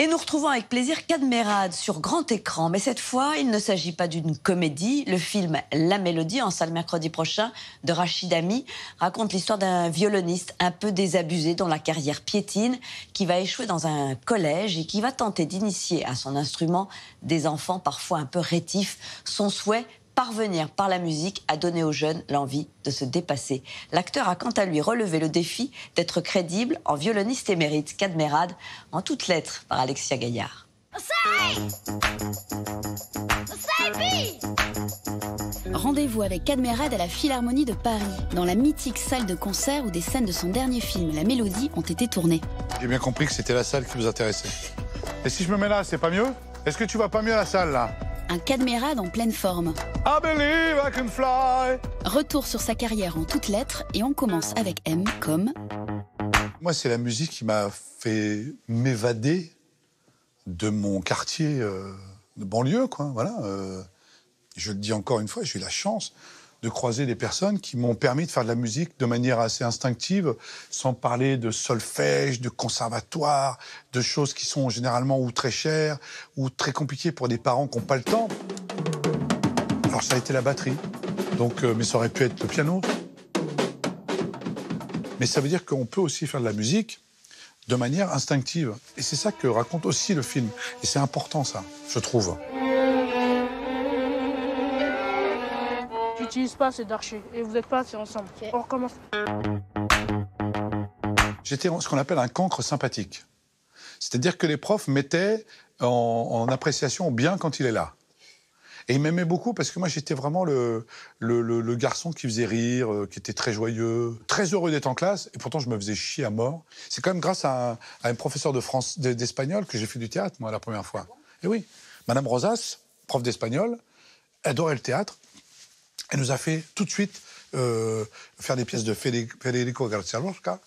Et nous retrouvons avec plaisir Cadmerade sur grand écran. Mais cette fois, il ne s'agit pas d'une comédie. Le film La Mélodie, en salle mercredi prochain, de Rachid Ami, raconte l'histoire d'un violoniste un peu désabusé dont la carrière piétine, qui va échouer dans un collège et qui va tenter d'initier à son instrument des enfants parfois un peu rétifs. Son souhait, parvenir par la musique à donner aux jeunes l'envie de se dépasser. L'acteur a quant à lui relevé le défi d'être crédible en violoniste émérite. Cadmerade, en toutes lettres, par Alexia Gaillard. Rendez-vous avec Cadmerade à la Philharmonie de Paris, dans la mythique salle de concert où des scènes de son dernier film, La Mélodie, ont été tournées. J'ai bien compris que c'était la salle qui vous intéressait. Et si je me mets là, c'est pas mieux? Est-ce que tu vas pas mieux à la salle, là? Un Cadmerade en pleine forme. I believe I can fly. Retour sur sa carrière en toutes lettres et on commence avec M comme... Moi, c'est la musique qui m'a fait m'évader de mon quartier de banlieue, quoi. Voilà. Je le dis encore une fois, j'ai eu la chance de croiser des personnes qui m'ont permis de faire de la musique de manière assez instinctive, sans parler de solfège, de conservatoire, de choses qui sont généralement ou très chères, ou très compliquées pour des parents qui n'ont pas le temps. Alors ça a été la batterie, donc, mais ça aurait pu être le piano. Mais ça veut dire qu'on peut aussi faire de la musique de manière instinctive. Et c'est ça que raconte aussi le film. Et c'est important, ça, je trouve. J'utilise pas assez d'archers et vous n'êtes pas assez ensemble. Okay. On recommence. J'étais ce qu'on appelle un cancre sympathique. C'est-à-dire que les profs mettaient en appréciation bien quand il est là. Et ils m'aimaient beaucoup parce que moi, j'étais vraiment le garçon qui faisait rire, qui était très joyeux, très heureux d'être en classe, et pourtant, je me faisais chier à mort. C'est quand même grâce à un professeur d'espagnol que j'ai fait du théâtre, moi, la première fois. Et oui, Madame Rosas, prof d'espagnol, adorait le théâtre. Elle nous a fait tout de suite faire des pièces de Federico García Lorca,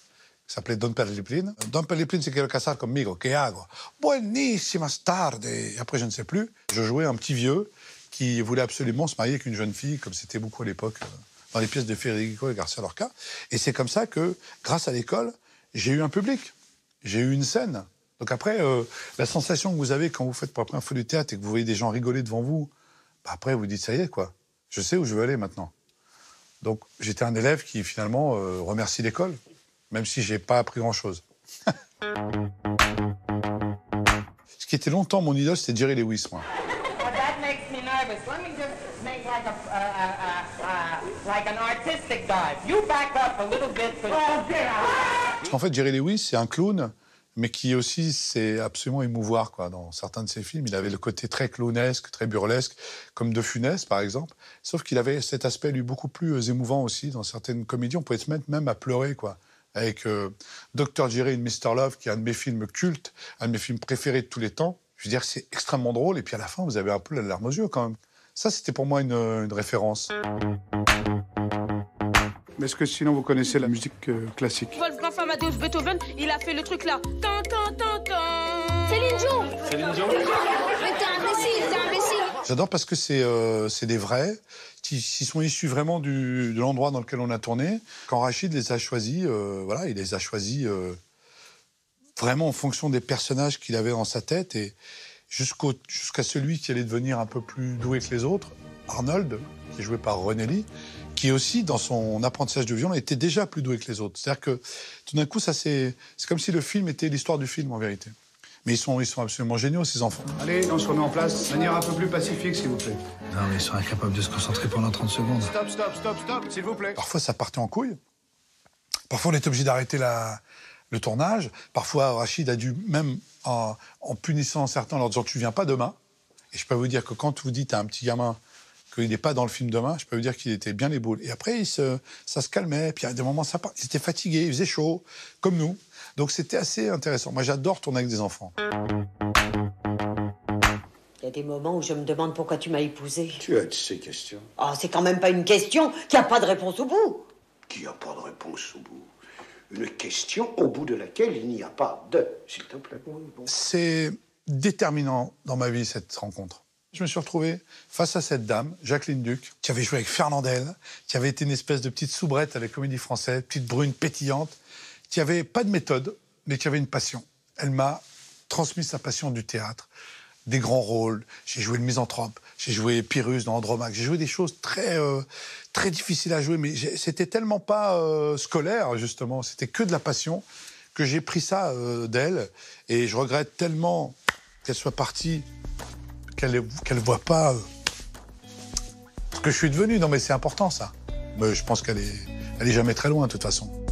qui s'appelait Don Perliplin. Don Perliplin se quiere casar conmigo, ¿qué hago? Buenísimas tardes. Et après, je ne sais plus, je jouais un petit vieux qui voulait absolument se marier avec une jeune fille, comme c'était beaucoup à l'époque, dans les pièces de Federico García Lorca. Et c'est comme ça que, grâce à l'école, j'ai eu un public, j'ai eu une scène. Donc après, la sensation que vous avez quand vous faites pour la première fois du théâtre et que vous voyez des gens rigoler devant vous, bah après, vous dites, ça y est, quoi. Je sais où je veux aller maintenant. Donc, j'étais un élève qui, finalement, remercie l'école, même si j'ai pas appris grand-chose. Ce qui était longtemps mon idole, c'était Jerry Lewis, moi. Parce qu'en fait, Jerry Lewis, c'est un clown, mais qui aussi sait absolument émouvoir, quoi. Dans certains de ses films, il avait le côté très clownesque, très burlesque, comme De Funès, par exemple. Sauf qu'il avait cet aspect, lui, beaucoup plus émouvant aussi. Dans certaines comédies, on pouvait se mettre même à pleurer, quoi. Avec Dr. Jerry and Mr. Love, qui est un de mes films cultes, un de mes films préférés de tous les temps. Je veux dire, c'est extrêmement drôle. Et puis à la fin, vous avez un peu la larme aux yeux, quand même. Ça, c'était pour moi une référence. Mais est-ce que sinon vous connaissez la musique classique? Wolfgang Amadeus Beethoven, il a fait le truc là. Céline Dion. Céline Dion. Mais t'es imbécile. J'adore parce que c'est des vrais, qui sont issus vraiment de l'endroit dans lequel on a tourné. Quand Rachid les a choisis, voilà, il les a choisis vraiment en fonction des personnages qu'il avait dans sa tête et jusqu'à celui qui allait devenir un peu plus doué que les autres, Arnold, qui est joué par René Lee, qui aussi, dans son apprentissage de violon, était déjà plus doué que les autres. C'est-à-dire que, tout d'un coup, c'est comme si le film était l'histoire du film, en vérité. Mais ils sont absolument géniaux, ces enfants. Allez, on se remet en place, de manière un peu plus pacifique, s'il vous plaît. Non, mais ils sont incapables de se concentrer pendant 30 secondes. Stop, s'il vous plaît. Parfois, ça partait en couille. Parfois, on était obligé d'arrêter le tournage. Parfois, Rachid a dû, même en punissant certains, leur disant « tu viens pas demain ». Et je peux vous dire que quand vous dites à un petit gamin qu'il n'est pas dans le film demain, je peux vous dire qu'il était bien les boules. Et après, ça se calmait. Puis à des moments, ils étaient fatigués, il faisait chaud, comme nous. Donc c'était assez intéressant. Moi, j'adore tourner avec des enfants. Il y a des moments où je me demande pourquoi tu m'as épousée. Tu as de ces questions. Oh, c'est quand même pas une question qui a pas de réponse au bout. Qui a pas de réponse au bout? Une question au bout de laquelle il n'y a pas de... S'il te plaît. Oui, bon. C'est déterminant dans ma vie, cette rencontre. Je me suis retrouvé face à cette dame, Jacqueline Duc, qui avait joué avec Fernandel, qui avait été une espèce de petite soubrette à la Comédie Française, petite brune pétillante, qui avait pas de méthode, mais qui avait une passion. Elle m'a transmis sa passion du théâtre, des grands rôles. J'ai joué le misanthrope, j'ai joué Pyrrhus dans Andromaque, j'ai joué des choses très difficiles à jouer, mais c'était tellement pas scolaire, justement, c'était que de la passion, que j'ai pris ça d'elle, et je regrette tellement qu'elle soit partie, qu'elle voit pas ce que je suis devenu. Non, mais c'est important, ça. Mais je pense qu'elle est jamais très loin, de toute façon.